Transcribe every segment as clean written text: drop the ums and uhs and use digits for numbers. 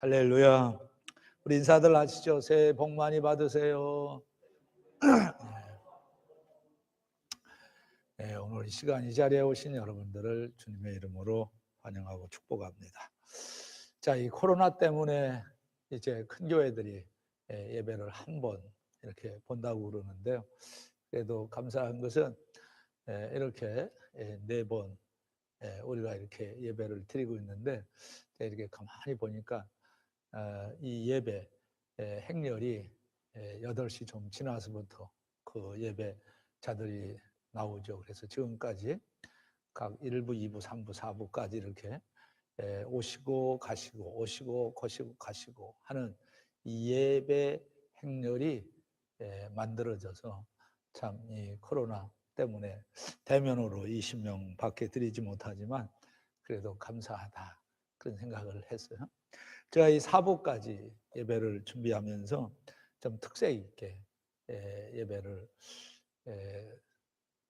할렐루야. 우리 인사들 하시죠. 새해 복 많이 받으세요. 네, 오늘 이 시간 이 자리에 오신 여러분들을 주님의 이름으로 환영하고 축복합니다. 자, 이 코로나 때문에 이제 큰 교회들이 예배를 한 번 이렇게 본다고 그러는데요. 그래도 감사한 것은 이렇게 네 번 우리가 이렇게 예배를 드리고 있는데, 이렇게 가만히 보니까 이 예배 행렬이 8시 좀 지나서부터 그 예배자들이 나오죠. 그래서 지금까지 각 1부, 2부, 3부, 4부까지 이렇게 오시고 가시고 오시고 가시고 하는 이 예배 행렬이 만들어져서 참 이 코로나 때문에 대면으로 20명 밖에 드리지 못하지만 그래도 감사하다, 그런 생각을 했어요. 제가 이 4부까지 예배를 준비하면서 좀 특색 있게 예배를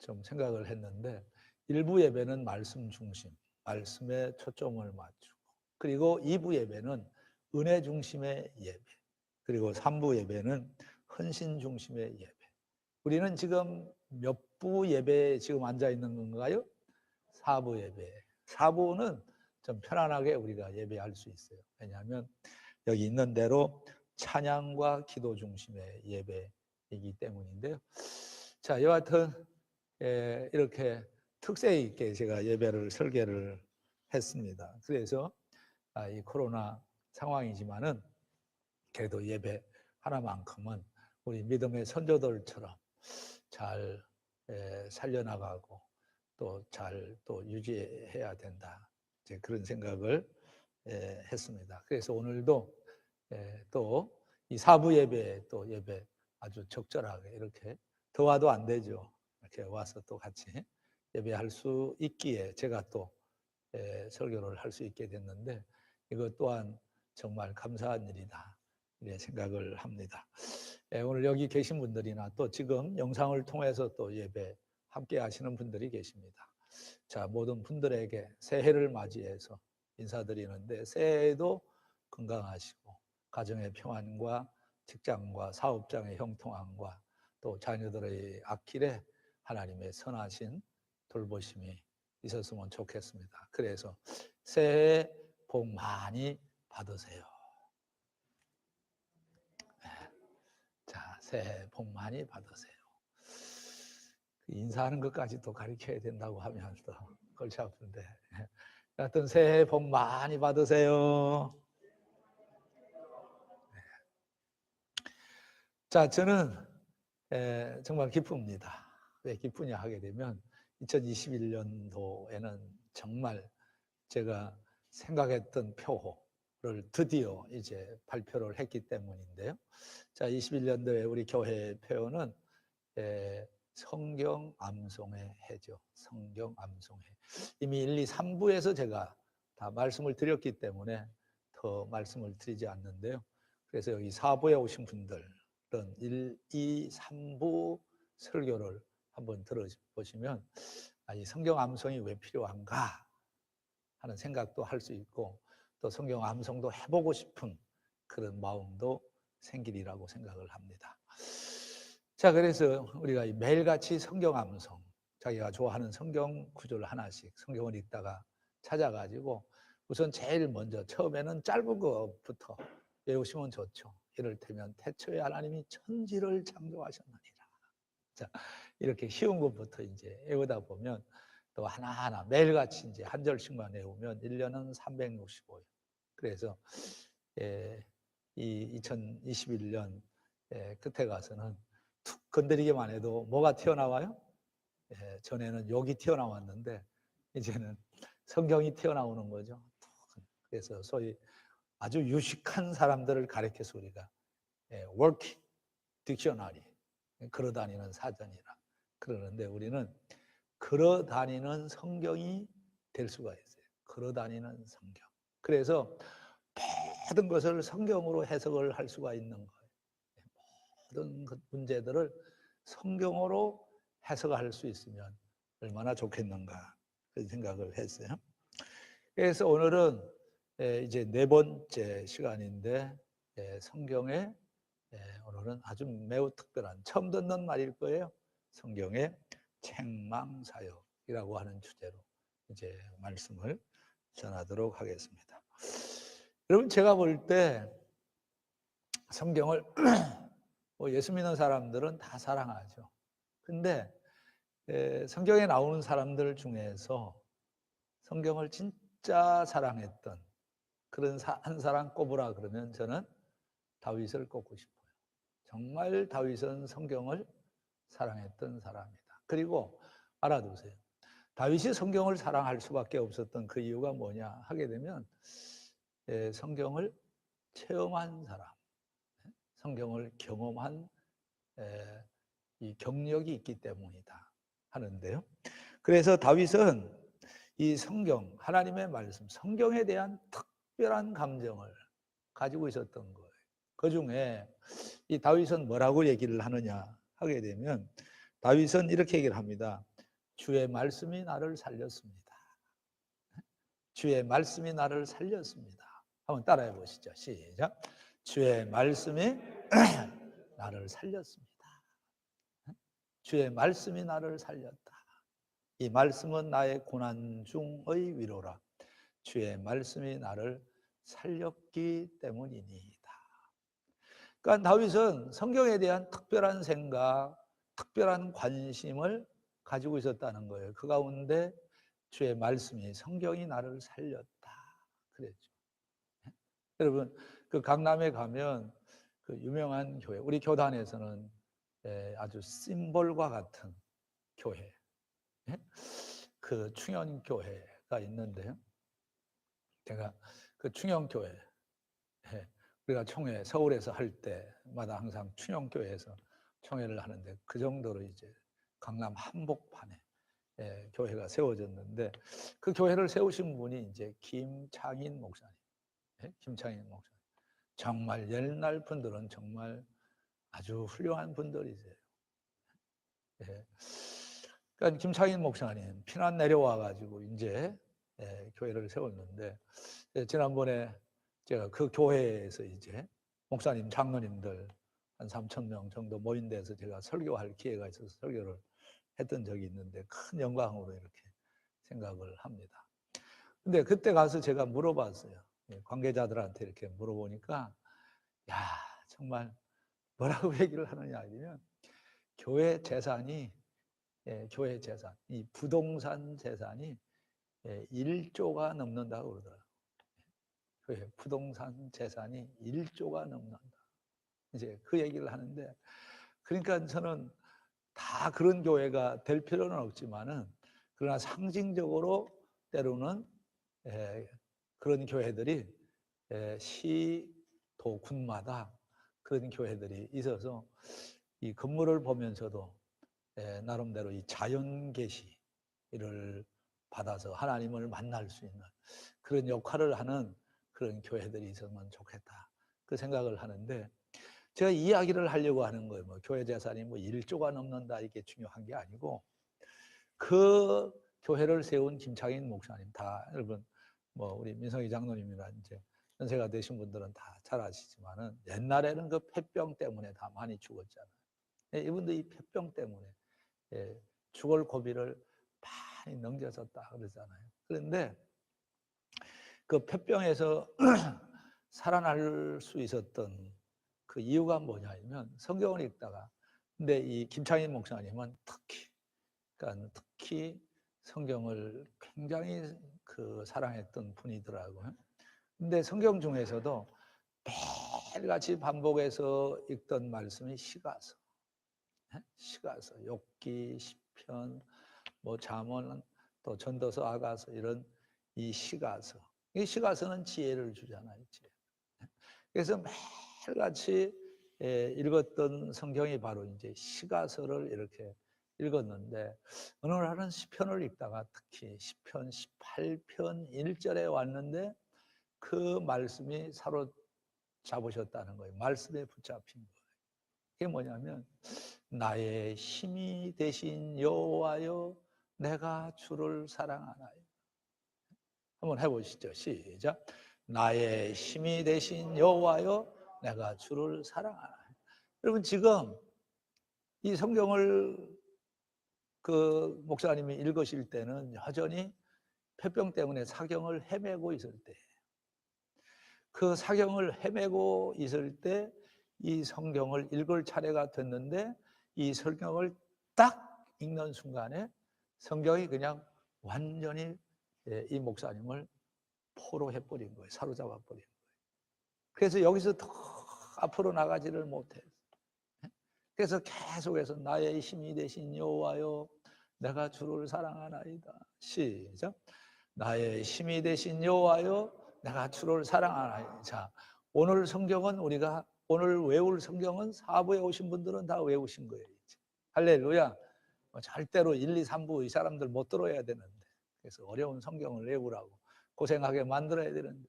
좀 생각을 했는데, 1부 예배는 말씀 중심, 말씀에 초점을 맞추고, 그리고 2부 예배는 은혜 중심의 예배, 그리고 3부 예배는 헌신 중심의 예배. 우리는 지금 몇 부 예배에 지금 앉아 있는 건가요? 4부 예배. 4부는 좀 편안하게 우리가 예배할 수 있어요. 왜냐하면 여기 있는 대로 찬양과 기도 중심의 예배이기 때문인데요. 자, 여하튼 이렇게 특색 있게 제가 예배를 설계를 했습니다. 그래서 이 코로나 상황이지만은 그래도 예배 하나만큼은 우리 믿음의 선조들처럼 잘 살려나가고 또 잘 또 유지해야 된다, 이제 그런 생각을 했습니다. 그래서 오늘도 또 이 4부 예배, 또 예배 아주 적절하게 이렇게 더 와도 안 되죠. 이렇게 와서 또 같이 예배할 수 있기에 제가 또 설교를 할 수 있게 됐는데, 이것 또한 정말 감사한 일이다, 이렇게 생각을 합니다. 오늘 여기 계신 분들이나 또 지금 영상을 통해서 또 예배 함께 하시는 분들이 계십니다. 자, 모든 분들에게 새해를 맞이해서 인사드리는데, 새해에도 건강하시고 가정의 평안과 직장과 사업장의 형통함과 또 자녀들의 앞길에 하나님의 선하신 돌보심이 있었으면 좋겠습니다. 그래서 새해 복 많이 받으세요. 자, 새해 복 많이 받으세요. 인사하는 것까지도 가르쳐야 된다고 하면 또 골치 아픈데, 하여튼 새해 복 많이 받으세요. 자, 저는 정말 기쁩니다. 왜 기쁘냐 하게 되면 2021년도에는 정말 제가 생각했던 표를 드디어 이제 발표를 했기 때문인데요. 자, 21년도에 우리 교회 표는 성경 암송의 해죠. 성경 암송의. 이미 1, 2, 3부에서 제가 다 말씀을 드렸기 때문에 더 말씀을 드리지 않는데요. 그래서 여기 4부에 오신 분들은 1, 2, 3부 설교를 한번 들어보시면 이 성경 암송이 왜 필요한가 하는 생각도 할 수 있고, 또 성경 암송도 해보고 싶은 그런 마음도 생기리라고 생각을 합니다. 자, 그래서 우리가 매일같이 성경 암송, 자기가 좋아하는 성경 구절 하나씩 성경을 읽다가 찾아가지고 우선 제일 먼저 처음에는 짧은 것부터 외우시면 좋죠. 이를테면 태초에 하나님이 천지를 창조하셨느니라. 자, 이렇게 쉬운 것부터 이제 외우다 보면 또 하나하나 매일같이 이제 한 절씩만 외우면 1년은 365일. 그래서 이 2021년 끝에 가서는 툭 건드리기만 해도 뭐가 튀어나와요? 전에는 욕이 튀어나왔는데 이제는 성경이 튀어나오는 거죠. 그래서 소위 아주 유식한 사람들을 가리켜서 우리가 working dictionary, 걸어다니는 사전이라 그러는데, 우리는 걸어다니는 성경이 될 수가 있어요. 걸어다니는 성경. 그래서 모든 것을 성경으로 해석을 할 수가 있는 거예요. 모든 문제들을 성경으로 해석할 수 있으면 얼마나 좋겠는가, 그런 생각을 했어요. 그래서 오늘은 이제 네 번째 시간인데 성경에 오늘은 아주 매우 특별한 처음 듣는 말일 거예요. 성경의 책망사역이라고 하는 주제로 이제 말씀을 전하도록 하겠습니다. 여러분, 제가 볼 때 성경을 예수 믿는 사람들은 다 사랑하죠. 근데 성경에 나오는 사람들 중에서 성경을 진짜 사랑했던 그런 한 사람 꼽으라 그러면 저는 다윗을 꼽고 싶어요. 정말 다윗은 성경을 사랑했던 사람이다. 그리고 알아두세요. 다윗이 성경을 사랑할 수밖에 없었던 그 이유가 뭐냐 하게 되면 성경을 체험한 사람, 성경을 경험한 이 경력이 있기 때문이다 하는데요. 그래서 다윗은 이 성경, 하나님의 말씀, 성경에 대한 특별한 감정을 가지고 있었던 거예요. 그 중에 이 다윗은 뭐라고 얘기를 하느냐 하게 되면 다윗은 이렇게 얘기를 합니다. 주의 말씀이 나를 살렸습니다. 주의 말씀이 나를 살렸습니다. 한번 따라해 보시죠. 시작. 주의 말씀이 나를 살렸습니다. 주의 말씀이 나를 살렸다. 이 말씀은 나의 고난 중의 위로라. 주의 말씀이 나를 살렸기 때문이니이다. 그러니까 다윗은 성경에 대한 특별한 생각, 특별한 관심을 가지고 있었다는 거예요. 그 가운데 주의 말씀이, 성경이 나를 살렸다 그랬죠. 여러분, 그 강남에 가면 그 유명한 교회, 우리 교단에서는 아주 심볼과 같은 교회, 그 충현교회가 있는데요. 제가 그 충현교회, 우리가 총회 서울에서 할 때마다 항상 충현교회에서 총회를 하는데 그 정도로 이제 강남 한복판에 교회가 세워졌는데 그 교회를 세우신 분이 이제 김창인 목사님, 김창인 목사님. 정말 옛날 분들은 정말 아주 훌륭한 분들이세요. 그러니까 김창인 목사님 피난 내려와가지고 이제 교회를 세웠는데 지난번에 제가 그 교회에서 이제 목사님, 장로님들 한 3,000명 정도 모인 데서 제가 설교할 기회가 있어서 설교를 했던 적이 있는데 큰 영광으로 이렇게 생각을 합니다. 근데 그때 가서 제가 물어봤어요. 관계자들한테 이렇게 물어보니까 야, 정말 뭐라고 얘기를 하느냐 하면 교회 재산이 교회 재산, 이 부동산 재산이 1조가 넘는다고 그러더라고요. 부동산 재산이 1조가 넘는다. 이제 그 얘기를 하는데, 그러니까 저는 다 그런 교회가 될 필요는 없지만은, 그러나 상징적으로 때로는 그런 교회들이 시, 도, 군마다 그런 교회들이 있어서 이 건물을 보면서도 나름대로 이 자연 계시를 받아서 하나님을 만날 수 있는 그런 역할을 하는 그런 교회들이 있으면 좋겠다. 그 생각을 하는데 제가 이야기를 하려고 하는 거예요. 뭐 교회 재산이 뭐 1조가 넘는다 이게 중요한 게 아니고 그 교회를 세운 김창인 목사님 다 여러분 뭐 우리 민성희 장로님이나 이제 연세가 되신 분들은 다 잘 아시지만은 옛날에는 그 폐병 때문에 다 많이 죽었잖아요. 이분도 이 폐병 때문에 죽을 고비를 많이 넘겨졌다 그러잖아요. 그런데 그 폐병에서 살아날 수 있었던 그 이유가 뭐냐면 성경을 읽다가 근데 이 김창인 목사님은 특히 성경을 굉장히 그 사랑했던 분이더라고요. 근데 성경 중에서도 매일같이 반복해서 읽던 말씀이 시가서, 시가서, 욥기, 시편, 뭐 잠언, 또 전도서, 아가서 이런 이 시가서. 이 시가서는 지혜를 주잖아요. 지혜. 그래서 매일같이 읽었던 성경이 바로 이제 시가서를 이렇게 읽었는데 어느 날은 시편을 읽다가 특히 시편 18편 1절에 왔는데 그 말씀이 사로잡으셨다는 거예요. 말씀에 붙잡힌 거예요. 그게 뭐냐면 나의 힘이 되신 여호와여 내가 주를 사랑하나요. 한번 해보시죠. 시작. 나의 힘이 되신 여호와여 내가 주를 사랑하나. 여러분 지금 이 성경을 그 목사님이 읽으실 때는 여전히 폐병 때문에 사경을 헤매고 있을 때, 그 사경을 헤매고 있을 때 이 성경을 읽을 차례가 됐는데 이 성경을 딱 읽는 순간에 성경이 그냥 완전히 이 목사님을 포로해버린 거예요. 사로잡아버린 거예요. 그래서 여기서 더 앞으로 나가지를 못해요. 그래서 계속해서 나의 힘이 되신 여호와여 내가 주를 사랑하나이다. 시작. 나의 힘이 되신 여호와여 내가 주를 사랑하나이다. 자, 오늘 성경은 우리가 오늘 외울 성경은 4부에 오신 분들은 다 외우신 거예요. 이제. 할렐루야. 절대로 1, 2, 3부 이 사람들 못 들어야 되는데 그래서 어려운 성경을 외우라고 고생하게 만들어야 되는데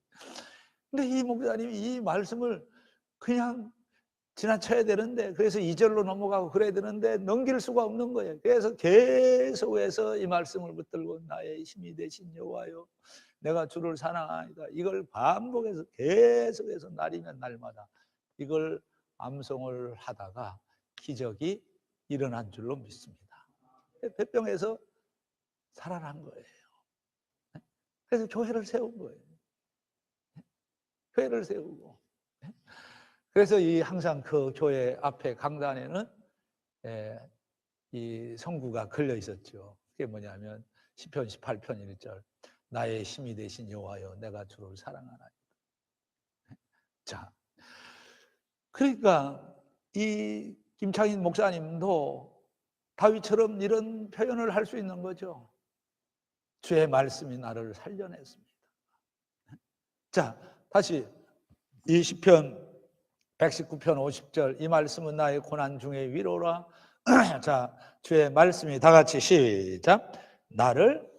근데 이 목사님이 이 말씀을 그냥 지나쳐야 되는데 그래서 2절로 넘어가고 그래야 되는데 넘길 수가 없는 거예요. 그래서 계속해서 이 말씀을 붙들고 나의 힘이 되신 여호와여 내가 주를 사랑하나이다. 이걸 반복해서 계속해서 날이면 날마다 이걸 암송을 하다가 기적이 일어난 줄로 믿습니다. 폐병에서 살아난 거예요. 그래서 교회를 세운 거예요. 교회를 세우고 그래서 이 항상 그 교회 앞에 강단에는 이 성구가 걸려 있었죠. 그게 뭐냐면 시편 18편 1절 나의 힘이 되신 여호와여 내가 주를 사랑하나이다. 자, 그러니까 이 김창인 목사님도 다윗처럼 이런 표현을 할 수 있는 거죠. 주의 말씀이 나를 살려냈습니다. 자, 다시 이 시편 119편 50절 이 말씀은 나의 고난 중에 위로라. 자, 주의 말씀이 다 같이 시작. 나를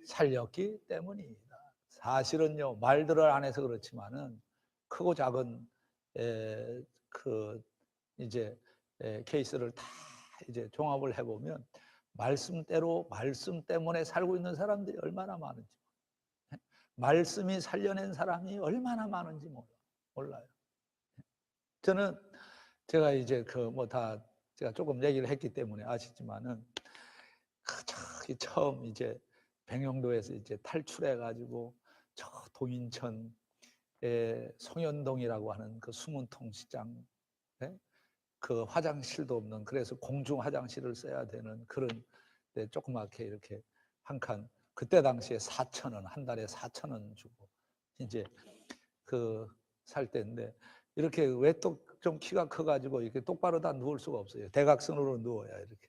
살렸기 때문이다. 사실은요 말들을 안 해서 그렇지만은 크고 작은 그 이제 케이스를 다 이제 종합을 해보면 말씀대로 말씀 때문에 살고 있는 사람들이 얼마나 많은지 말씀이 살려낸 사람이 얼마나 많은지 몰라요. 저는 제가 이제 그 뭐 다 제가 조금 얘기를 했기 때문에 아시지만은 저기 처음 이제 백령도에서 이제 탈출해 가지고 저 동인천에 송현동이라고 하는 그 수문통 시장 그 화장실도 없는 그래서 공중 화장실을 써야 되는 그런 조그맣게 이렇게 한 칸 그때 당시에 4,000원 한 달에 4,000원 주고 이제 그 살 때인데 이렇게 왜 또 좀 키가 커가지고 이렇게 똑바로 다 누울 수가 없어요. 대각선으로 누워야 이렇게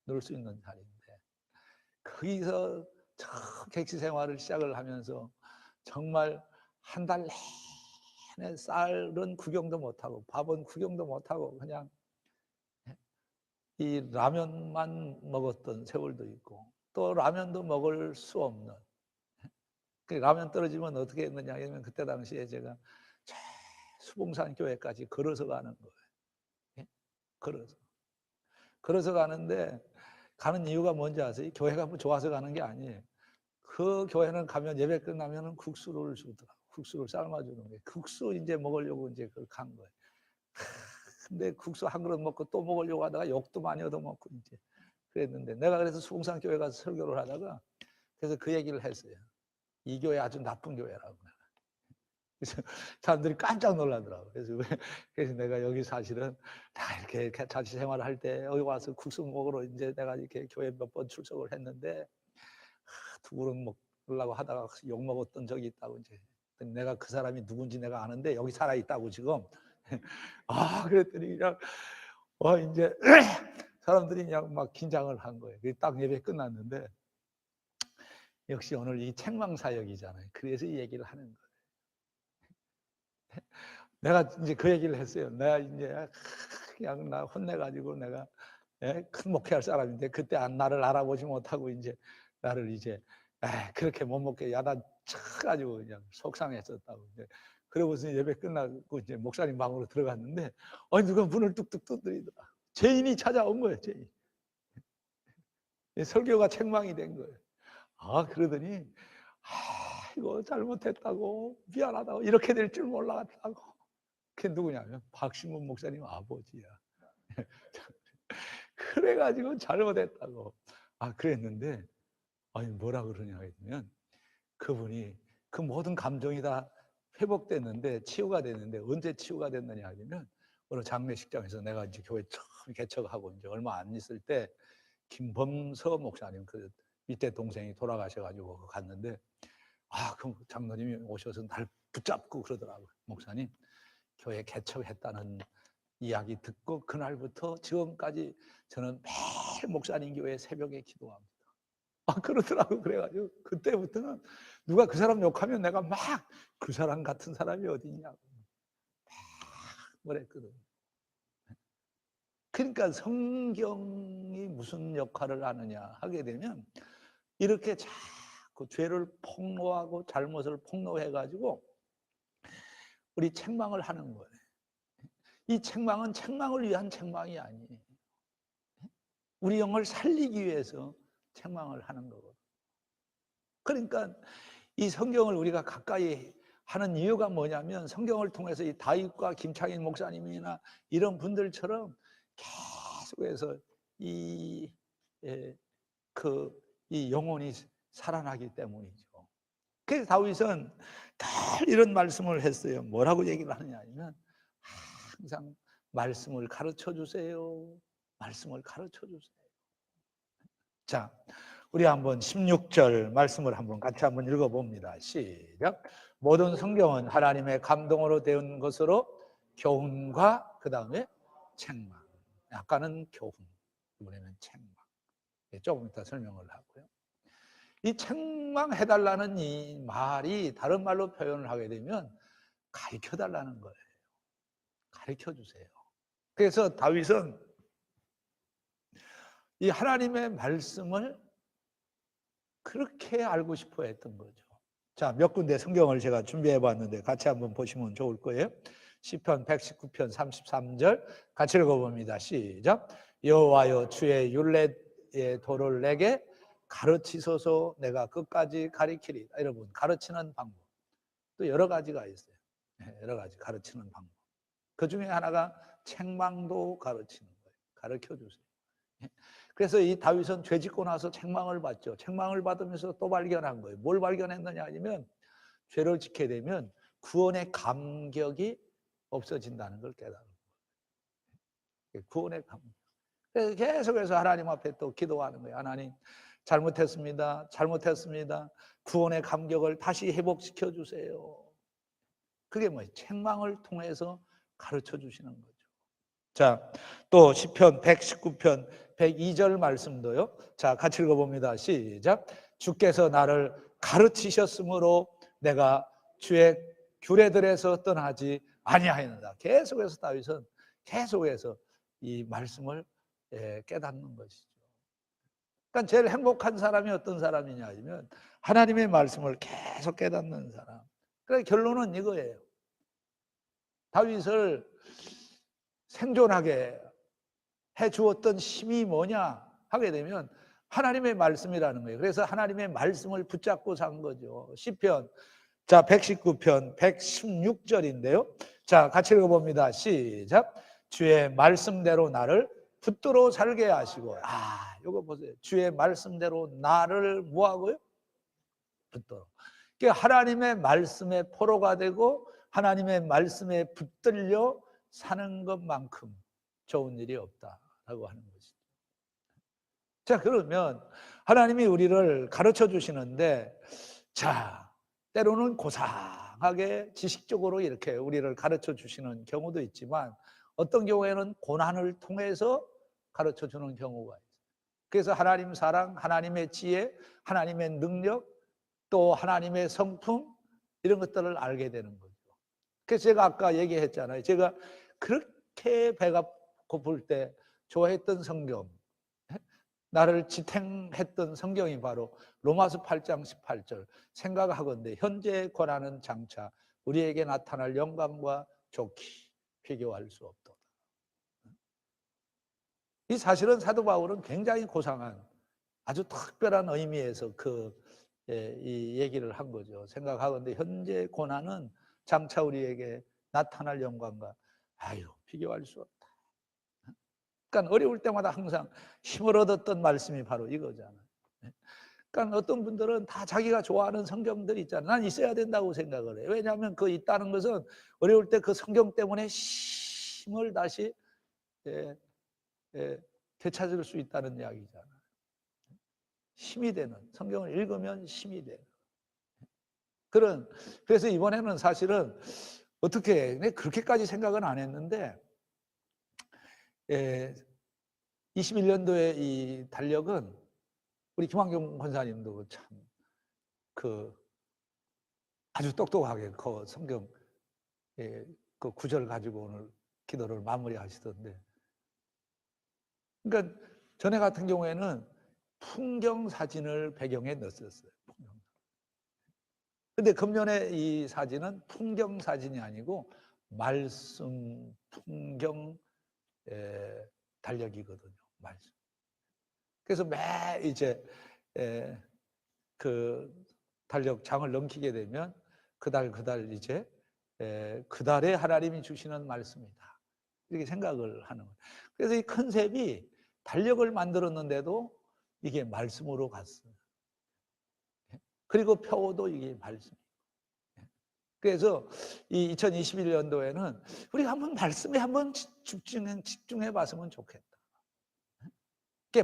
누울 수 있는 자리인데 거기서 처음 객실 생활을 시작을 하면서 정말 한 달 내내 쌀은 구경도 못하고 밥은 구경도 못하고 그냥 이 라면만 먹었던 세월도 있고 또 라면도 먹을 수 없는 그 라면 떨어지면 어떻게 했느냐 하면 그때 당시에 제가 수봉산 교회까지 걸어서 가는 거예요. 걸어서 가는데 가는 이유가 뭔지 아세요? 교회가 뭐 좋아서 가는 게 아니에요. 그 교회는 가면 예배 끝나면 국수를 주더라고. 국수를 삶아주는 거예요. 국수 이제 먹으려고 이제 간 거예요. 근데 국수 한 그릇 먹고 또 먹으려고 하다가 욕도 많이 얻어먹고 이제 그랬는데 내가 그래서 수봉산 교회 가서 설교를 하다가 그래서 그 얘기를 했어요. 이 교회 아주 나쁜 교회라고. 그래서 사람들이 깜짝 놀라더라고요. 그래서 내가 여기 사실은 다 이렇게 자취 생활을 할 때 여기 와서 국수 먹으러 이제 내가 이렇게 교회 몇 번 출석을 했는데 두 그릇 먹으려고 하다가 욕 먹었던 적이 있다고 이제 내가 그 사람이 누군지 내가 아는데 여기 살아 있다고 지금 그랬더니 그냥 이제 사람들이 그냥 막 긴장을 한 거예요. 딱 예배 끝났는데 역시 오늘 이 책망사역이잖아요. 그래서 이 얘기를 하는 거예요. 내가 이제 그 얘기를 했어요. 내가 이제 그냥 나 혼내가지고 내가 큰 목회할 사람인데 그때 나를 알아보지 못하고 이제 나를 이제 그렇게 못 먹게 야단 쳐가지고 그냥 속상했었다고. 그러고서 예배 끝나고 이제 목사님 방으로 들어갔는데 누가 문을 뚝뚝 두드리더라. 죄인이 찾아온 거예요. 죄인. 설교가 책망이 된 거예요. 그러더니 아이고 잘못했다고 미안하다고 이렇게 될 줄 몰랐다고. 그게 누구냐면 박신문 목사님 아버지야. 그래가지고 잘못했다고. 그랬는데 아니 뭐라 그러냐 하면 그분이 그 모든 감정이 다 회복됐는데 치유가 됐는데 언제 치유가 됐느냐 하면 어느 장례식장에서 내가 이제 교회 처음 개척하고 이제 얼마 안 있을 때 김범서 목사님 그 밑에 동생이 돌아가셔가지고 갔는데 그 장로님이 오셔서 날 붙잡고 그러더라고요. 목사님 교회 개척했다는 이야기 듣고 그날부터 지금까지 저는 매일 목사님 교회 새벽에 기도합니다. 그러더라고. 그래가지고 그때부터는 누가 그 사람 욕하면 내가 막 그 사람 같은 사람이 어디 있냐고 막 그랬거든. 그러니까 성경이 무슨 역할을 하느냐 하게 되면 이렇게 자꾸 죄를 폭로하고 잘못을 폭로해가지고 우리 책망을 하는 거예요. 이 책망은 책망을 위한 책망이 아니에요. 우리 영을 살리기 위해서 책망을 하는 거거든요. 그러니까 이 성경을 우리가 가까이 하는 이유가 뭐냐면 성경을 통해서 이 다윗과 김창인 목사님이나 이런 분들처럼 계속해서 이 영혼이 살아나기 때문이죠. 그래서 다윗은 늘 이런 말씀을 했어요. 뭐라고 얘기를 하느냐 하면 항상 말씀을 가르쳐 주세요. 말씀을 가르쳐 주세요. 자, 우리 한번 16절 말씀을 한번 같이 한번 읽어봅니다. 시작. 모든 성경은 하나님의 감동으로 되은 것으로 교훈과 그 다음에 책망. 아까는 교훈, 이번에는 책망. 조금 이따 설명을 하고요. 이 책망해달라는 이 말이 다른 말로 표현을 하게 되면 가르쳐달라는 거예요. 가르쳐주세요. 그래서 다윗은 이 하나님의 말씀을 그렇게 알고 싶어 했던 거죠. 자, 몇 군데 성경을 제가 준비해 봤는데 같이 한번 보시면 좋을 거예요. 시편 119편 33절 같이 읽어봅니다. 시작. 여호와여 주의 율례의 도를 내게 가르치소서. 내가 끝까지 가리키리다. 여러분, 가르치는 방법 또 여러 가지가 있어요. 여러 가지 가르치는 방법. 그 중에 하나가 책망도 가르치는 거예요. 가르쳐 주세요. 그래서 이 다윗은 죄 짓고 나서 책망을 받죠. 책망을 받으면서 또 발견한 거예요. 뭘 발견했느냐 하면 죄를 짓게 되면 구원의 감격이 없어진다는 걸 깨달은 거예요. 구원의 감격. 그래서 계속해서 하나님 앞에 또 기도하는 거예요. 하나님, 잘못했습니다. 잘못했습니다. 구원의 감격을 다시 회복시켜 주세요. 그게 뭐예요? 책망을 통해서 가르쳐 주시는 거죠. 자, 또 시편 119편 102절 말씀도요. 자, 같이 읽어봅니다. 시작. 주께서 나를 가르치셨으므로 내가 주의 규례들에서 떠나지 아니하였다. 계속해서 다윗은 계속해서 이 말씀을 깨닫는 것이죠. 그러니까 제일 행복한 사람이 어떤 사람이냐 하면 하나님의 말씀을 계속 깨닫는 사람. 그래서 결론은 이거예요. 다윗을 생존하게 해주었던 힘이 뭐냐 하게 되면 하나님의 말씀이라는 거예요. 그래서 하나님의 말씀을 붙잡고 산 거죠. 시편, 자, 119편 116절인데요. 자, 같이 읽어봅니다. 시작. 주의 말씀대로 나를 붙들어 살게 하시고, 이거 보세요. 주의 말씀대로 나를 뭐하고요? 붙들어. 그러니까 하나님의 말씀에 포로가 되고 하나님의 말씀에 붙들려 사는 것만큼 좋은 일이 없다라고 하는 것이죠. 자, 그러면 하나님이 우리를 가르쳐 주시는데, 자, 때로는 고상하게 지식적으로 이렇게 우리를 가르쳐 주시는 경우도 있지만 어떤 경우에는 고난을 통해서 가르쳐 주는 경우가 있어요. 그래서 하나님 사랑, 하나님의 지혜, 하나님의 능력, 또 하나님의 성품, 이런 것들을 알게 되는 거죠. 그래서 제가 아까 얘기했잖아요. 제가 그렇게 배가 고플 때 좋아했던 성경, 나를 지탱했던 성경이 바로 로마서 8장 18절. 생각하건대 현재의 권한은 장차 우리에게 나타날 영광과 좋기 비교할 수 없도다. 이 사실은 사도 바울은 굉장히 고상한 아주 특별한 의미에서 그 이 얘기를 한 거죠. 생각하건대 현재 고난은 장차 우리에게 나타날 영광과 비교할 수 없다. 그러니까 어려울 때마다 항상 힘을 얻었던 말씀이 바로 이거잖아요. 그러니까 어떤 분들은 다 자기가 좋아하는 성경들 있잖아요. 난 있어야 된다고 생각을 해요. 왜냐하면 그 있다는 것은 어려울 때 그 성경 때문에 힘을 다시 되찾을 수 있다는 이야기잖아요. 힘이 되는, 성경을 읽으면 힘이 되는 그래서 이번에는 사실은 어떻게 그렇게까지 생각은 안 했는데 21년도에 이 달력은 우리 김환경 권사님도 참 아주 똑똑하게 그 성경 그 구절 가지고 오늘 기도를 마무리하시던데, 그러니까 전에 같은 경우에는 풍경 사진을 배경에 넣었어요. 근데 금년에 이 사진은 풍경 사진이 아니고 말씀 풍경 달력이거든요. 말씀. 그래서 매 이제 그 달력 장을 넘기게 되면 그달 이제 그달에 하나님이 주시는 말씀이다, 이렇게 생각을 하는 거예요. 그래서 이 컨셉이 달력을 만들었는데도 이게 말씀으로 갔어요. 그리고 표도 이게 말씀. 그래서 이 2021년도에는 우리가 한번 말씀에 한번 집중해 봤으면 좋겠다.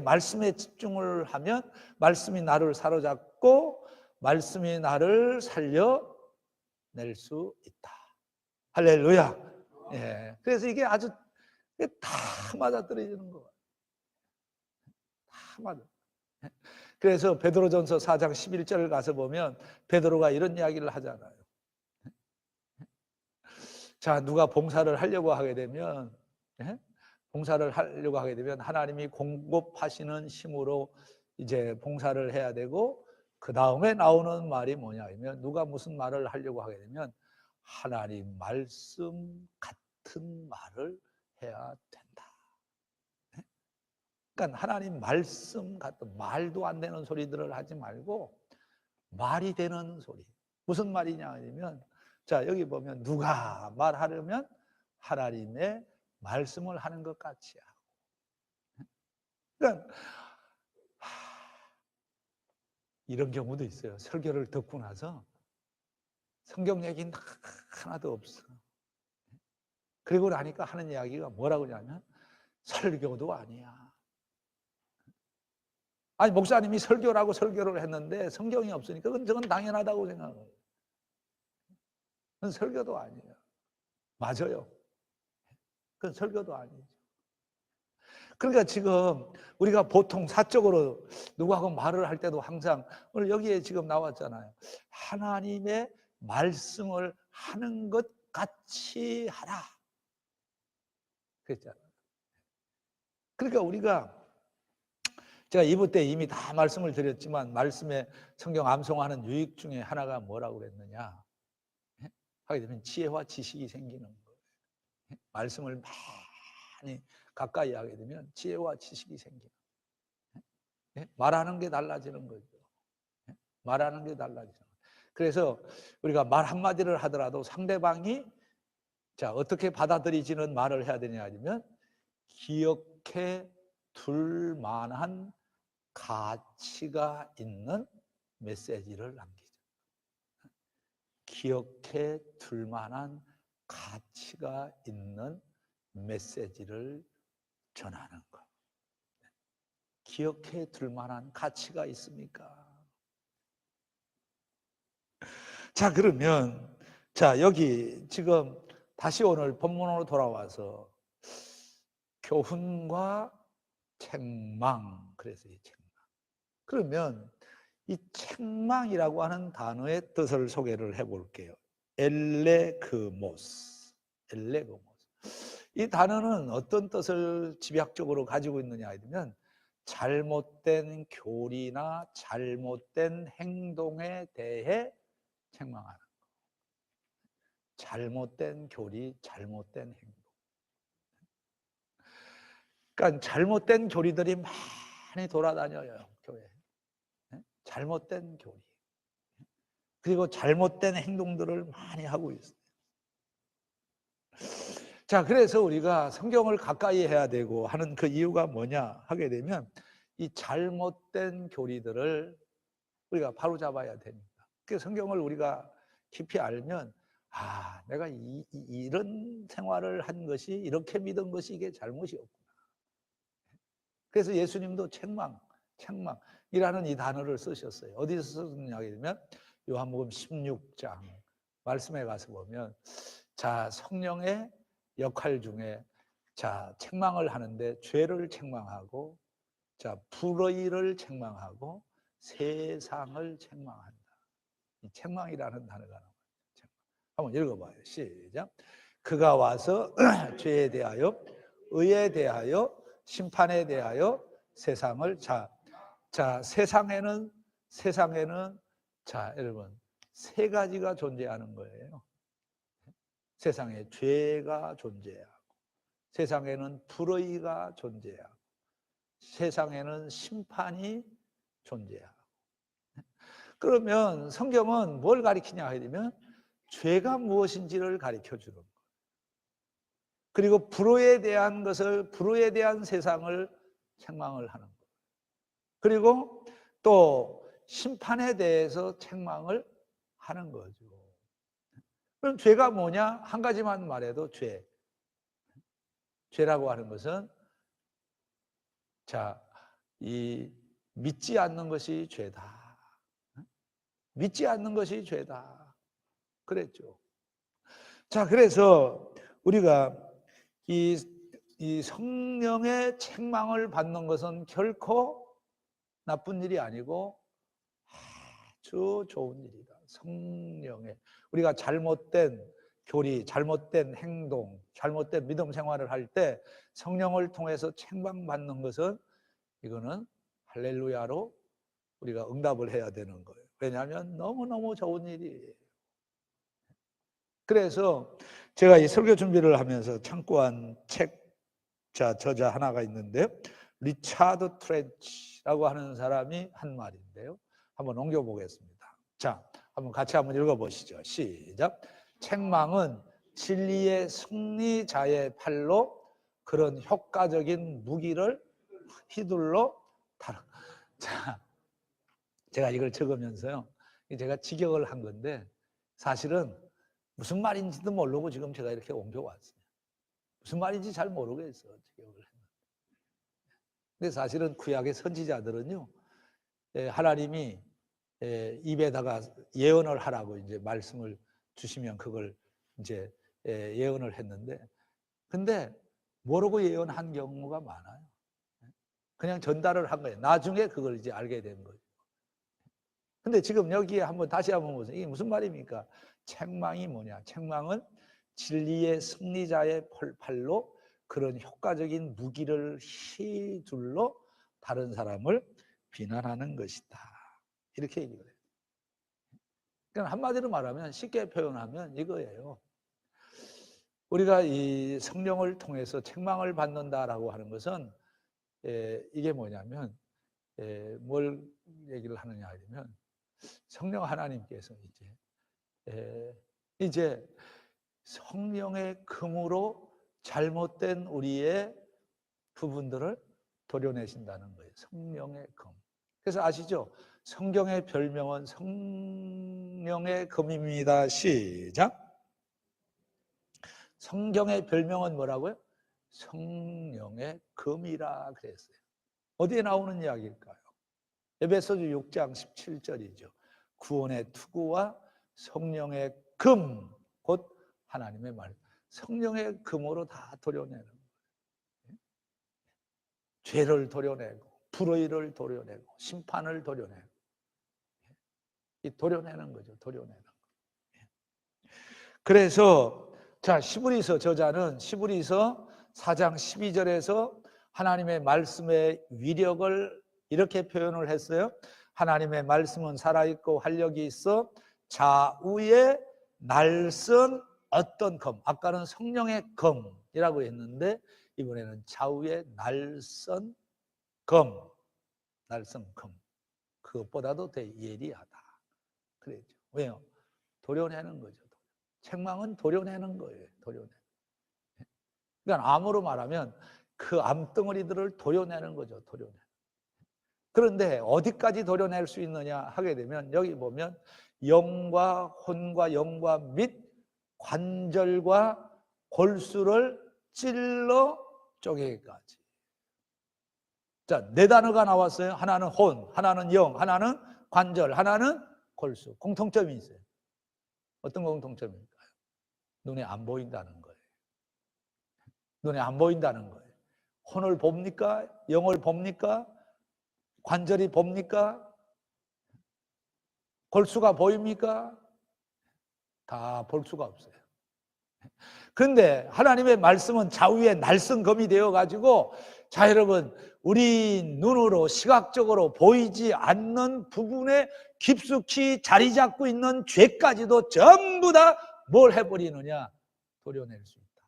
말씀에 집중을 하면 말씀이 나를 사로잡고 말씀이 나를 살려낼 수 있다. 할렐루야. 그래서 이게 아주 다 맞아떨어지는 거예요. 다 맞아. 그래서 베드로전서 4장 11절을 가서 보면 베드로가 이런 이야기를 하잖아요. 자, 누가 봉사를 하려고 하게 되면 하나님이 공급하시는 힘으로 이제 봉사를 해야 되고, 그 다음에 나오는 말이 뭐냐면 누가 무슨 말을 하려고 하게 되면 하나님 말씀 같은 말을 해야 된다. 그러니까 하나님 말씀 같은, 말도 안 되는 소리들을 하지 말고 말이 되는 소리. 무슨 말이냐 하면, 자, 여기 보면 누가 말하려면 하나님의 말씀을 하는 것 같이 하고. 그러니까 이런 경우도 있어요. 설교를 듣고 나서 성경 얘기는 하나도 없어. 그리고 나니까 하는 이야기가 뭐라고 하냐면 설교도 아니야. 아니, 목사님이 설교라고 설교를 했는데 성경이 없으니까 그건 당연하다고 생각해요. 그건 설교도 아니에요. 맞아요. 그건 설교도 아니죠. 그러니까 지금 우리가 보통 사적으로 누구하고 말을 할 때도 항상 오늘 여기에 지금 나왔잖아요. 하나님의 말씀을 하는 것 같이 하라. 그랬잖아요. 그러니까 우리가, 제가 2부 때 이미 다 말씀을 드렸지만 말씀에 성경 암송하는 유익 중에 하나가 뭐라고 그랬느냐 하게 되면 지혜와 지식이 생기는 거예요. 말씀을 많이 가까이 하게 되면 지혜와 지식이 생기는 거예요. 말하는 게 달라지는 거죠. 말하는 게 달라지는 거예요. 그래서 우리가 말 한마디를 하더라도 상대방이 자, 어떻게 받아들이지는 말을 해야 되냐 하면 기억해 둘 만한 가치가 있는 메시지를 남기죠. 기억해 둘 만한 가치가 있는 메시지를 전하는 것. 기억해 둘 만한 가치가 있습니까? 자, 그러면 자, 여기 지금 다시 오늘 본문으로 돌아와서 교훈과 책망, 그래서 이 책망. 그러면 이 책망이라고 하는 단어의 뜻을 소개를 해볼게요. 엘레그모스. 이 단어는 어떤 뜻을 집약적으로 가지고 있느냐 하면 잘못된 교리나 잘못된 행동에 대해 책망하는 거. 잘못된 교리, 잘못된 행동. 그러니까 잘못된 교리들이 많이 돌아다녀요, 교회에. 잘못된 교리. 그리고 잘못된 행동들을 많이 하고 있어요. 자, 그래서 우리가 성경을 가까이 해야 되고 하는 그 이유가 뭐냐 하게 되면 이 잘못된 교리들을 우리가 바로잡아야 됩니다. 그 성경을 우리가 깊이 알면 내가 이런 생활을 한 것이, 이렇게 믿은 것이 이게 잘못이었구나. 그래서 예수님도 책망이라는 이 단어를 쓰셨어요. 어디서 쓰느냐 하면 요한복음 16장 말씀에 가서 보면, 자, 성령의 역할 중에, 자, 책망을 하는데 죄를 책망하고, 자, 불의를 책망하고, 세상을 책망한다. 이 책망이라는 단어가 나와요. 한번 읽어봐요. 시작. 그가 와서 죄에 대하여, 의에 대하여, 심판에 대하여 세상을, 자, 세상에는, 자, 여러분, 세 가지가 존재하는 거예요. 세상에 죄가 존재하고, 세상에는 불의가 존재하고, 세상에는 심판이 존재하고. 그러면 성경은 뭘 가리키냐 하면 죄가 무엇인지를 가르쳐 주는 거예요. 그리고 불의에 대한 것을, 불의에 대한 세상을 책망을 하는 거예요. 그리고 또 심판에 대해서 책망을 하는 거죠. 그럼 죄가 뭐냐? 한 가지만 말해도 죄라고 하는 것은, 자, 이 믿지 않는 것이 죄다. 믿지 않는 것이 죄다. 그랬죠. 자, 그래서 우리가 이 성령의 책망을 받는 것은 결코 나쁜 일이 아니고 아주 좋은 일이다. 성령의, 우리가 잘못된 교리, 잘못된 행동, 잘못된 믿음 생활을 할 때 성령을 통해서 책망받는 것은, 이거는 할렐루야로 우리가 응답을 해야 되는 거예요. 왜냐하면 너무너무 좋은 일이에요. 그래서 제가 이 설교 준비를 하면서 참고한 저자 하나가 있는데요. 리차드 트렌치라고 하는 사람이 한 말인데요. 한번 옮겨보겠습니다. 자, 한번 같이 한번 읽어보시죠. 시작. 책망은 진리의 승리자의 팔로 그런 효과적인 무기를 휘둘러 다룬. 자, 제가 이걸 적으면서요, 제가 직역을 한 건데 사실은 무슨 말인지도 모르고 지금 제가 이렇게 옮겨왔어요. 무슨 말인지 잘 모르겠어요. 직역을 했는데. 근데 사실은 구약의 선지자들은요, 하나님이 입에다가 예언을 하라고 이제 말씀을 주시면 그걸 이제 예언을 했는데, 근데 모르고 예언한 경우가 많아요. 그냥 전달을 한 거예요. 나중에 그걸 이제 알게 된 거예요. 근데 지금 여기에 다시 한번 보세요. 이게 무슨 말입니까? 책망이 뭐냐? 책망은 진리의 승리자의 팔로 그런 효과적인 무기를 휘둘러 다른 사람을 비난하는 것이다. 이렇게 얘기를 해요. 그러니까 한마디로 말하면, 쉽게 표현하면 이거예요. 우리가 이 성령을 통해서 책망을 받는다라고 하는 것은, 이게 뭐냐면, 뭘 얘기를 하느냐 하면, 성령 하나님께서 이제 성령의 금으로 잘못된 우리의 부분들을 도려내신다는 거예요. 성령의 금. 그래서 아시죠? 성경의 별명은 성령의 금입니다. 시작. 성경의 별명은 뭐라고요? 성령의 금이라 그랬어요. 어디에 나오는 이야기일까요? 에베소서 6장 17절이죠. 구원의 투구와 성령의 금, 곧 하나님의 말. 성령의 금으로 다 도려내는 거예요. 죄를 도려내고, 불의를 도려내고, 심판을 도려내고. 이 도려내는 거죠. 도려내는 거. 그래서 자, 시브리서 저자는 시브리서 4장 12절에서 하나님의 말씀의 위력을 이렇게 표현을 했어요. 하나님의 말씀은 살아있고 활력이 있어 좌우에 날선 어떤 검, 아까는 성령의 검이라고 했는데 이번에는 좌우에 날선 검, 그것보다도 더 예리하다 그랬죠. 왜요? 도려내는 거죠. 책망은 도려내는 거예요. 도려내는. 그러니까 암으로 말하면 그 암덩어리들을 도려내는 거죠. 도려내. 그런데 어디까지 도려낼 수 있느냐 하게 되면 여기 보면 영과 혼과 영과 및 관절과 골수를 찔러 쪼개기까지. 자, 네 단어가 나왔어요. 하나는 혼, 하나는 영, 하나는 관절, 하나는 골수. 공통점이 있어요. 어떤 공통점일까요? 눈에 안 보인다는 거예요. 눈에 안 보인다는 거예요. 혼을 봅니까? 영을 봅니까? 관절이 봅니까? 골수가 보입니까? 다 볼 수가 없어요. 그런데 하나님의 말씀은 좌우에 날성검이 되어가지고, 자, 여러분, 우리 눈으로 시각적으로 보이지 않는 부분에 깊숙이 자리 잡고 있는 죄까지도 전부 다 뭘 해버리느냐? 도려낼 수 있다.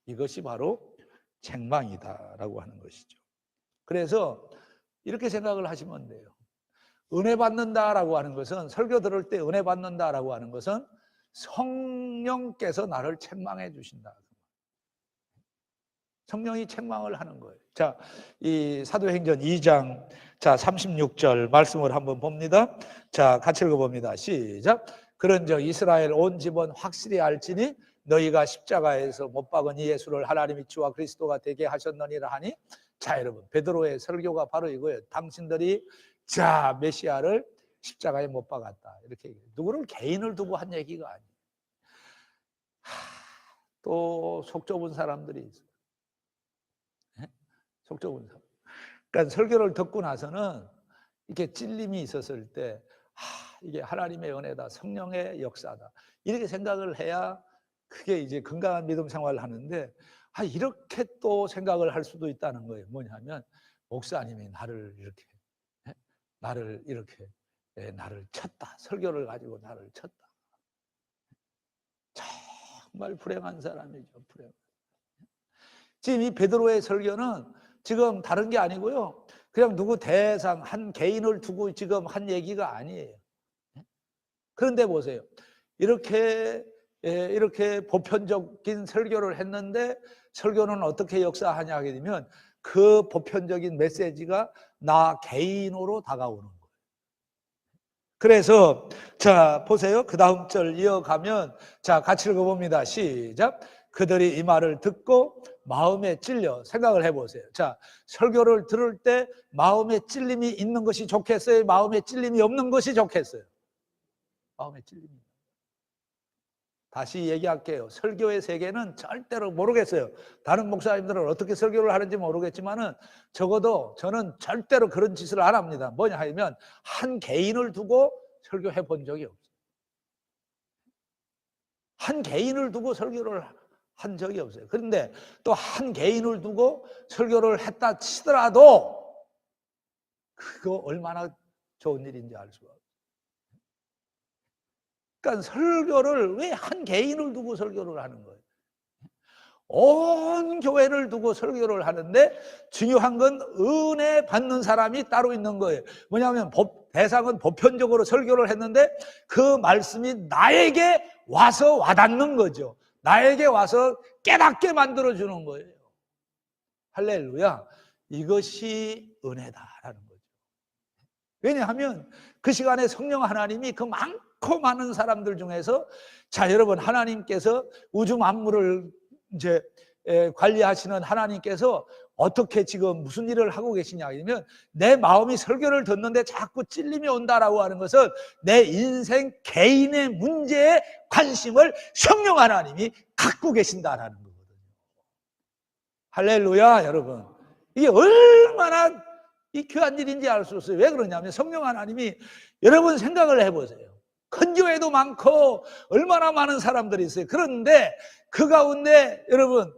이것이 바로 책망이다라고 하는 것이죠. 그래서 이렇게 생각을 하시면 돼요. 은혜 받는다라고 하는 것은, 설교 들을 때 은혜 받는다라고 하는 것은 성령께서 나를 책망해 주신다. 성령이 책망을 하는 거예요. 자, 이 사도행전 2장 36절 말씀을 한번 봅니다. 자, 같이 읽어봅니다. 시작. 그런즉 이스라엘 온 집은 확실히 알지니 너희가 십자가에서 못 박은 이 예수를 하나님이 주와 그리스도가 되게 하셨느니라 하니. 자, 여러분, 베드로의 설교가 바로 이거예요. 당신들이 자 메시아를 십자가에 못 박았다, 이렇게 얘기해요. 누구를 개인을 두고 한 얘기가 아니에요. 또 속 좁은 사람들이 있어요. 속 좁은 사람. 그러니까 설교를 듣고 나서는 이렇게 찔림이 있었을 때, 이게 하나님의 은혜다, 성령의 역사다, 이렇게 생각을 해야 그게 이제 건강한 믿음 생활을 하는데, 이렇게 또 생각을 할 수도 있다는 거예요. 뭐냐면, 목사님이 나를 이렇게 나를 쳤다, 설교를 가지고 나를 쳤다. 정말 불행한 사람이죠. 불행. 지금 이 베드로의 설교는 지금 다른 게 아니고요, 그냥 누구 대상 한 개인을 두고 지금 한 얘기가 아니에요. 그런데 보세요, 이렇게 보편적인 설교를 했는데, 설교는 어떻게 역사하냐 하게 되면 그 보편적인 메시지가 나 개인으로 다가오는 거예요. 그래서 자 보세요, 그 다음 절 이어가면, 자 같이 읽어봅니다. 시작. 그들이 이 말을 듣고 마음에 찔려. 생각을 해보세요. 자, 설교를 들을 때 마음에 찔림이 있는 것이 좋겠어요? 마음에 찔림이 없는 것이 좋겠어요? 마음에 찔림이. 다시 얘기할게요. 설교의 세계는 절대로 모르겠어요. 다른 목사님들은 어떻게 설교를 하는지 모르겠지만은, 적어도 저는 절대로 그런 짓을 안 합니다. 뭐냐 하면, 한 개인을 두고 설교해 본 적이 없어요. 한 개인을 두고 설교를 한 적이 없어요. 그런데 또 한 개인을 두고 설교를 했다 치더라도 그거 얼마나 좋은 일인지 알 수가 없어요. 그러니까 설교를 왜 한 개인을 두고 설교를 하는 거예요? 온 교회를 두고 설교를 하는데, 중요한 건 은혜 받는 사람이 따로 있는 거예요. 뭐냐면 대상은 보편적으로 설교를 했는데 그 말씀이 나에게 와서 와닿는 거죠. 나에게 와서 깨닫게 만들어주는 거예요. 할렐루야. 이것이 은혜다라는 거죠. 왜냐하면 그 시간에 성령 하나님이 그 많고 많은 사람들 중에서, 자 여러분, 하나님께서 우주 만물을 이제 관리하시는 하나님께서 어떻게 지금 무슨 일을 하고 계시냐 하면, 내 마음이 설교를 듣는데 자꾸 찔림이 온다라고 하는 것은 내 인생 개인의 문제에 관심을 성령 하나님이 갖고 계신다라는 거거든요. 할렐루야. 여러분, 이게 얼마나 이 귀한 일인지 알 수 없어요. 왜 그러냐면, 성령 하나님이, 여러분 생각을 해보세요. 큰 교회도 많고 얼마나 많은 사람들이 있어요. 그런데 그 가운데 여러분,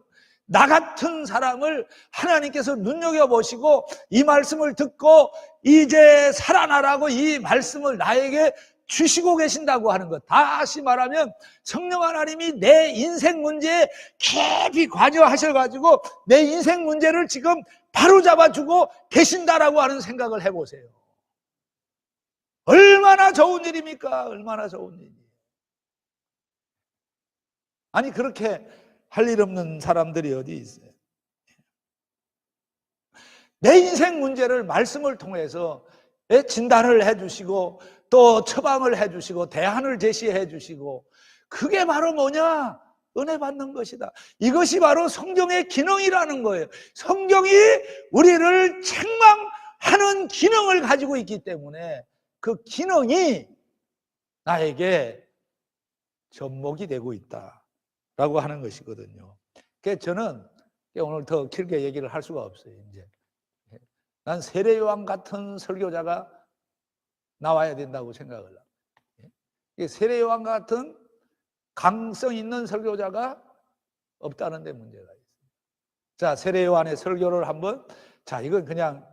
나 같은 사람을 하나님께서 눈여겨보시고 이 말씀을 듣고 이제 살아나라고 이 말씀을 나에게 주시고 계신다고 하는 것. 다시 말하면 성령 하나님이 내 인생 문제에 깊이 관여하셔가지고 내 인생 문제를 지금 바로잡아주고 계신다라고 하는 생각을 해보세요. 얼마나 좋은 일입니까? 얼마나 좋은 일이에요. 아니 그렇게 할 일 없는 사람들이 어디 있어요? 내 인생 문제를 말씀을 통해서 진단을 해주시고 또 처방을 해주시고 대안을 제시해 주시고, 그게 바로 뭐냐? 은혜 받는 것이다. 이것이 바로 성경의 기능이라는 거예요. 성경이 우리를 책망하는 기능을 가지고 있기 때문에 그 기능이 나에게 접목이 되고 있다라고 하는 것이거든요. 그래서 저는 오늘 더 길게 얘기를 할 수가 없어요. 이제 난 세례요한 같은 설교자가 나와야 된다고 생각을 합니다. 세례요한 같은 강성 있는 설교자가 없다는 데 문제가 있어요. 자, 세례요한의 설교를 한번, 자, 이건 그냥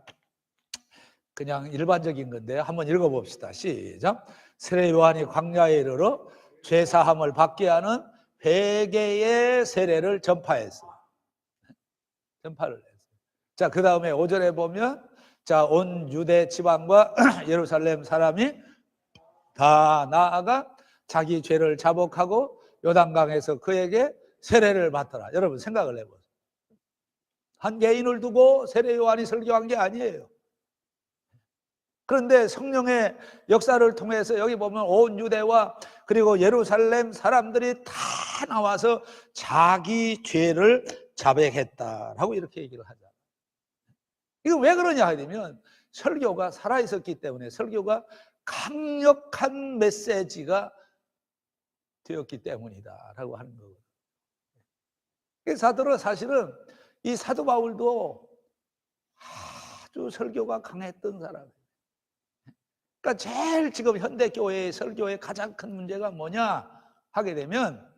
일반적인 건데 한번 읽어봅시다. 시작. 세례요한이 광야에 이르러 죄사함을 받게 하는 회개의 세례를 전파했어요. 전파를 했어요. 자, 그 다음에 5절에 보면, 자, 온 유대 지방과 예루살렘 사람이 다 나아가 자기 죄를 자복하고 요단강에서 그에게 세례를 받더라. 여러분 생각을 해보세요. 한 개인을 두고 세례 요한이 설교한 게 아니에요. 그런데 성령의 역사를 통해서 여기 보면 온 유대와 그리고 예루살렘 사람들이 다 나와서 자기 죄를 자백했다라고 이렇게 얘기를 하잖아요. 이거 왜 그러냐 하면 설교가 살아있었기 때문에, 설교가 강력한 메시지가 되었기 때문이다라고 하는 거거든요. 사실은 이 사도 바울도 아주 설교가 강했던 사람이에요. 그러니까 제일 지금 현대 교회의 설교의 가장 큰 문제가 뭐냐 하게 되면,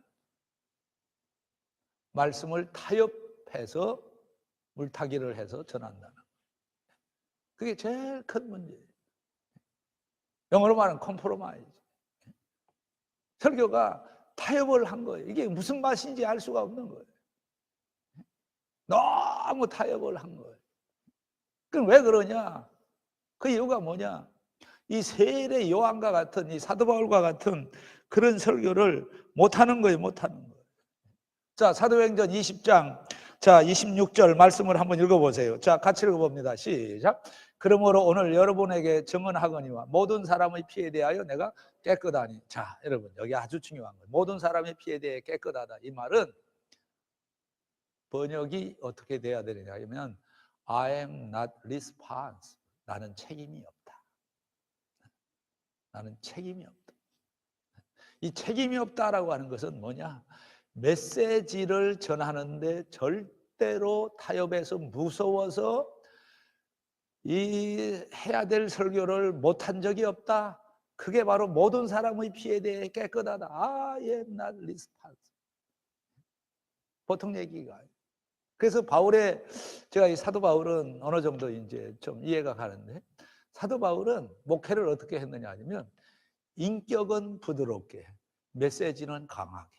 말씀을 타협해서 물타기를 해서 전한다는 거예요. 그게 제일 큰 문제예요. 영어로 말하면 컴프로마이즈. 설교가 타협을 한 거예요. 이게 무슨 맛인지 알 수가 없는 거예요. 너무 타협을 한 거예요. 그럼 왜 그러냐? 그 이유가 뭐냐? 이 세례 요한과 같은, 이 사도 바울과 같은 그런 설교를 못하는 거예요. 못하는 거예요. 자, 사도행전 20장 자 26절 말씀을 한번 읽어보세요. 자, 같이 읽어봅니다. 시작. 그러므로 오늘 여러분에게 증언하거니와 모든 사람의 피에 대하여 내가 깨끗하니. 자, 여러분 여기 아주 중요한 거예요. 모든 사람의 피에 대해 깨끗하다. 이 말은 번역이 어떻게 돼야 되느냐 하면 I am not responsible. 나는 책임이 없다. 나는 책임이 없다. 이 책임이 없다라고 하는 것은 뭐냐? 메시지를 전하는데 절대로 타협해서 무서워서 이 해야 될 설교를 못한 적이 없다. 그게 바로 모든 사람의 피에 대해 깨끗하다. I am not responsible. 보통 얘기가. 그래서 제가 이 사도 바울은 어느 정도 이제 좀 이해가 가는데, 사도 바울은 목회를 어떻게 했느냐 하면 인격은 부드럽게, 메시지는 강하게.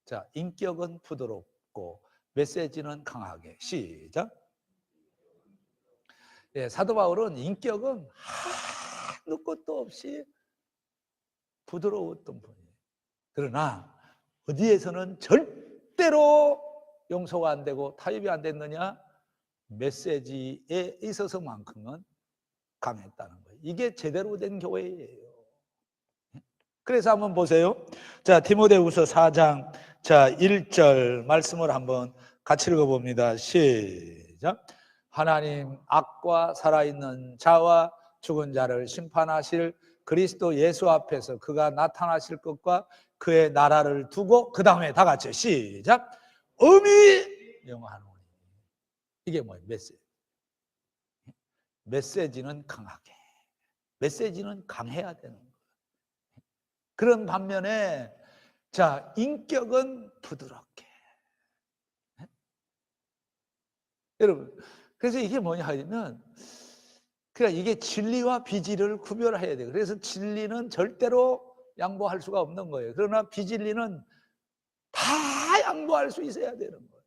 자, 인격은 부드럽고 메시지는 강하게. 시작. 예, 사도 바울은 인격은 한두 것도 없이 부드러웠던 분이에요. 그러나 어디에서는 절대로 용서가 안 되고 타협이 안 됐느냐? 메시지에 있어서만큼은 강했다는 거예요. 이게 제대로 된 교회예요. 그래서 한번 보세요. 자, 디모데후서 4장 자 1절 말씀을 한번 같이 읽어봅니다. 시작. 하나님 악과 살아있는 자와 죽은 자를 심판하실 그리스도 예수 앞에서 그가 나타나실 것과 그의 나라를 두고, 그 다음에 다 같이 시작. 음이 영화하노니. 이게 뭐예요? 메시지는 강하게, 메시지는 강해야 되는 거예요. 그런 반면에 자, 인격은 부드럽게. 여러분, 그래서 이게 뭐냐 하면, 그러니까 이게 진리와 비진리를 구별해야 돼요. 그래서 진리는 절대로 양보할 수가 없는 거예요. 그러나 비진리는 다 양보할 수 있어야 되는 거예요.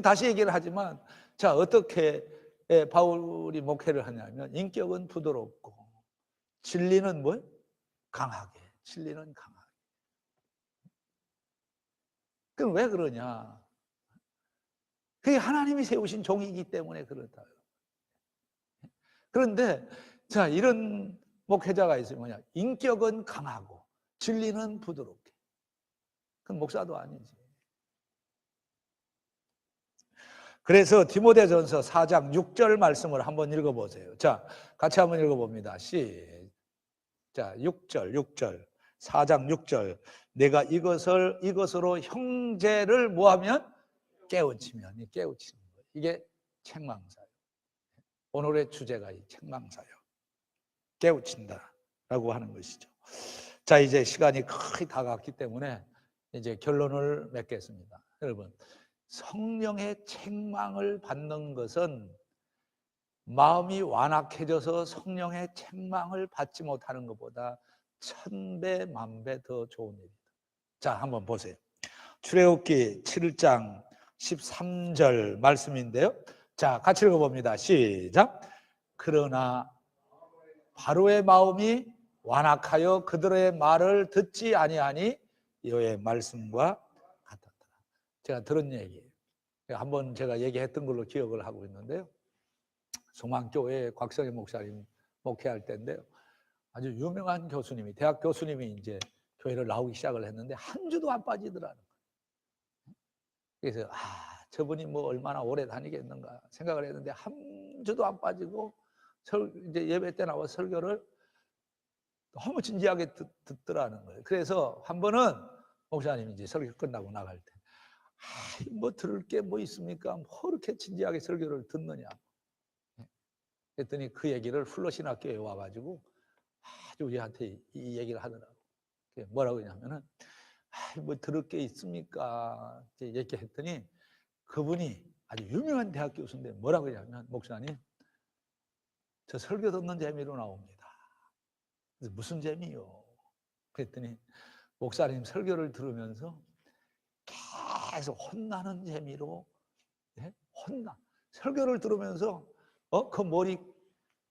다시 얘기를 하지만, 자, 어떻게 바울이 목회를 하냐면 인격은 부드럽고 진리는 뭐? 강하게. 진리는 강하게. 그럼 왜 그러냐? 그게 하나님이 세우신 종이기 때문에 그렇다. 그런데 자, 이런 목회자가 있으면 뭐냐? 인격은 강하고 진리는 부드럽게. 그건 목사도 아니지. 그래서 디모데전서 4장 6절 말씀을 한번 읽어보세요. 자, 같이 한번 읽어봅니다. 자, 6절. 4장 6절. 내가 이것으로 형제를 뭐하면? 깨우치면. 깨우치는 거예요. 이게 책망사요. 오늘의 주제가 이 책망사요. 깨우친다라고 하는 것이죠. 자, 이제 시간이 거의 다 갔기 때문에 이제 결론을 맺겠습니다. 여러분, 성령의 책망을 받는 것은 마음이 완악해져서 성령의 책망을 받지 못하는 것보다 1000배, 10,000배 더 좋은 일이다. 자, 한번 보세요. 출애굽기 7장 13절 말씀인데요. 자, 같이 읽어봅니다. 시작. 그러나 바로의 마음이 완악하여 그들의 말을 듣지 아니하니 여호와의 말씀과 같았다. 제가 들은 얘기예요. 한번 제가 얘기했던 걸로 기억을 하고 있는데요. 소망교회 곽성희 목사님 목회할 때인데요. 아주 유명한 교수님이, 대학 교수님이 이제 교회를 나오기 시작을 했는데 한 주도 안 빠지더라는 거예요. 그래서 저분이 뭐 얼마나 오래 다니겠는가 생각을 했는데 한 주도 안 빠지고 이제 예배 때 나와 설교를 너무 진지하게 듣더라는 거예요. 그래서 한 번은 목사님이 이제 설교 끝나고 나갈 때 뭐 들을 게 뭐 있습니까? 뭐 그렇게 진지하게 설교를 듣느냐. 그랬더니 그 얘기를 플러신학교에 와가지고 아주 우리한테 이 얘기를 하더라고. 뭐라고 하냐면은 뭐 들을 게 있습니까? 얘기했더니 그분이 아주 유명한 대학 교수인데 뭐라고 하냐면 목사님 저 설교 듣는 재미로 나옵니다. 그래서 무슨 재미요? 그랬더니 목사님 설교를 들으면서 계속 혼나는 재미로 설교를 들으면서 그 머리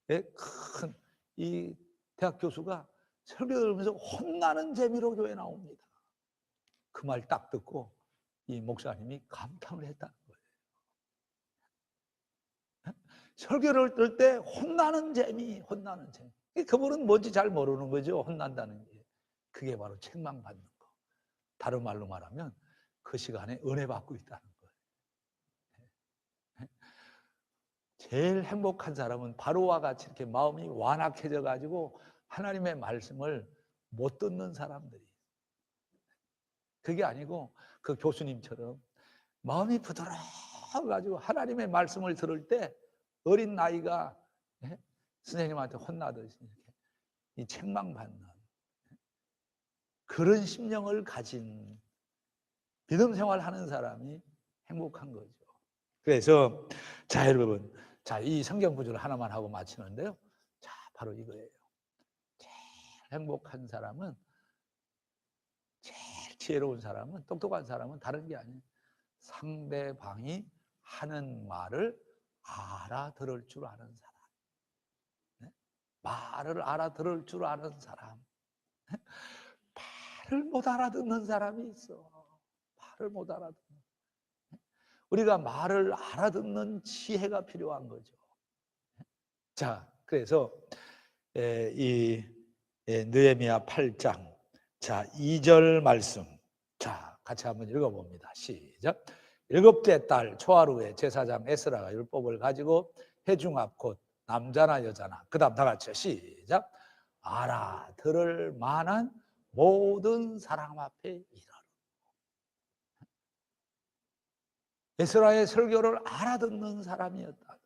큰 이 대학 교수가 설교를 들으면서 혼나는 재미로 교회 나옵니다. 그 말 딱 듣고 이 목사님이 감탄을 했다는 거예요. 설교를 들 때 혼나는 재미. 그분은 뭔지 잘 모르는 거죠. 혼난다는 게. 그게 바로 책망받는 거. 다른 말로 말하면 그 시간에 은혜 받고 있다는 거예요. 제일 행복한 사람은 바로와 같이 이렇게 마음이 완악해져 가지고 하나님의 말씀을 못 듣는 사람들이. 그게 아니고 그 교수님처럼 마음이 부드러워가지고 하나님의 말씀을 들을 때 어린 나이가 선생님한테 혼나듯이 이렇게 이 책망받는 그런 심령을 가진 믿음 생활하는 사람이 행복한 거죠. 그래서 자, 여러분, 자, 이 성경 구절을 하나만 하고 마치는데요. 자, 바로 이거예요. 제일 행복한 사람은, 제일 지혜로운 사람은, 똑똑한 사람은 다른 게 아니에요. 상대방이 하는 말을 알아들을 줄 아는 사람. 네? 말을 알아들을 줄 아는 사람. 말을 못 알아듣는 사람이 있어. 말을 못 알아듣는. 우리가 말을 알아듣는 지혜가 필요한 거죠. 자, 그래서 이 느헤미야 8장 자 2절 말씀 자 같이 한번 읽어봅니다. 시작. 7째 달 초하루에 제사장 에스라가 율법을 가지고 회중 앞 곧 남자나 여자나 그 다음 다 같이요. 시작. 알아들을 만한 모든 사람 앞에 이르라. 에스라의 설교를 알아듣는 사람이었다.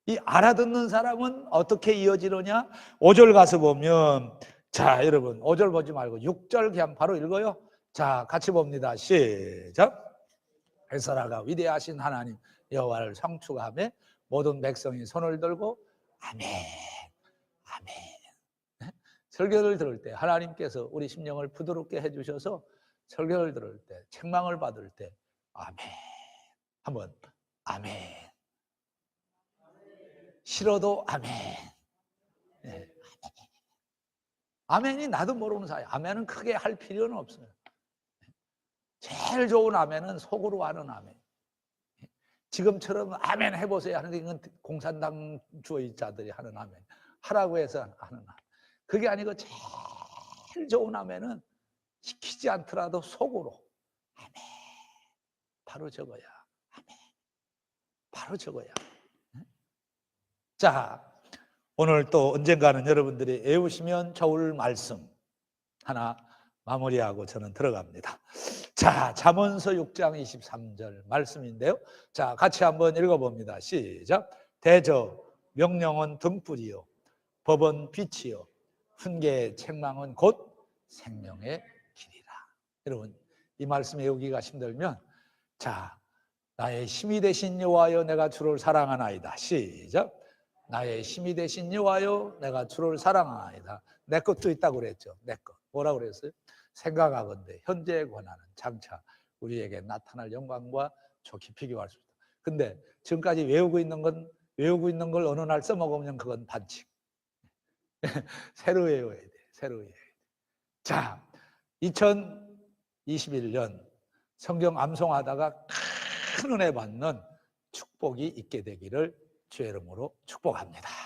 이 알아듣는 사람은 어떻게 이어지느냐? 5절 가서 보면 자 여러분 5절 보지 말고 6절 그냥 바로 읽어요. 자 같이 봅니다. 시작. 에스라가 위대하신 하나님 여호와를 성축하며 모든 백성이 손을 들고 아멘 아멘. 설교를 들을 때 하나님께서 우리 심령을 부드럽게 해주셔서 설교를 들을 때 책망을 받을 때 아멘 한번 아멘 싫어도 아멘. 네. 아멘이 나도 모르는 사이. 아멘은 크게 할 필요는 없어요. 제일 좋은 아멘은 속으로 하는 아멘. 지금처럼 아멘 해보세요 하는 게 이건 공산당 주의자들이 하는 아멘. 하라고 해서 하는 아멘. 그게 아니고 제일 좋은 아멘은 시키지 않더라도 속으로 아멘. 바로 저거야. 아멘. 바로 저거야. 자, 오늘 또 언젠가는 여러분들이 외우시면 좋을 말씀 하나 마무리하고 저는 들어갑니다. 자, 잠언서 6장 23절 말씀인데요. 자, 같이 한번 읽어봅니다. 시작. 대저 명령은 등불이요 법은 빛이요 훈계의 책망은 곧 생명의 길이라. 여러분, 이 말씀 외우기가 힘들면 자, 나의 힘이 되신 여호와여 내가 주를 사랑하나이다. 시작. 나의 힘이 되신 여호와여 내가 주를 사랑하나이다. 내 것도 있다고 그랬죠. 내 것. 뭐라고 그랬어요? 생각하건대 현재의 권한은 장차 우리에게 나타날 영광과 저 깊이 기뻐할 수 있다. 근데 지금까지 외우고 있는 걸 어느 날 써먹으면 그건 반칙. 새로 외워야 돼. 새로 외워야 돼. 자, 2021년 성경 암송하다가 큰 은혜 받는 축복이 있게 되기를 주의 이름으로 축복합니다.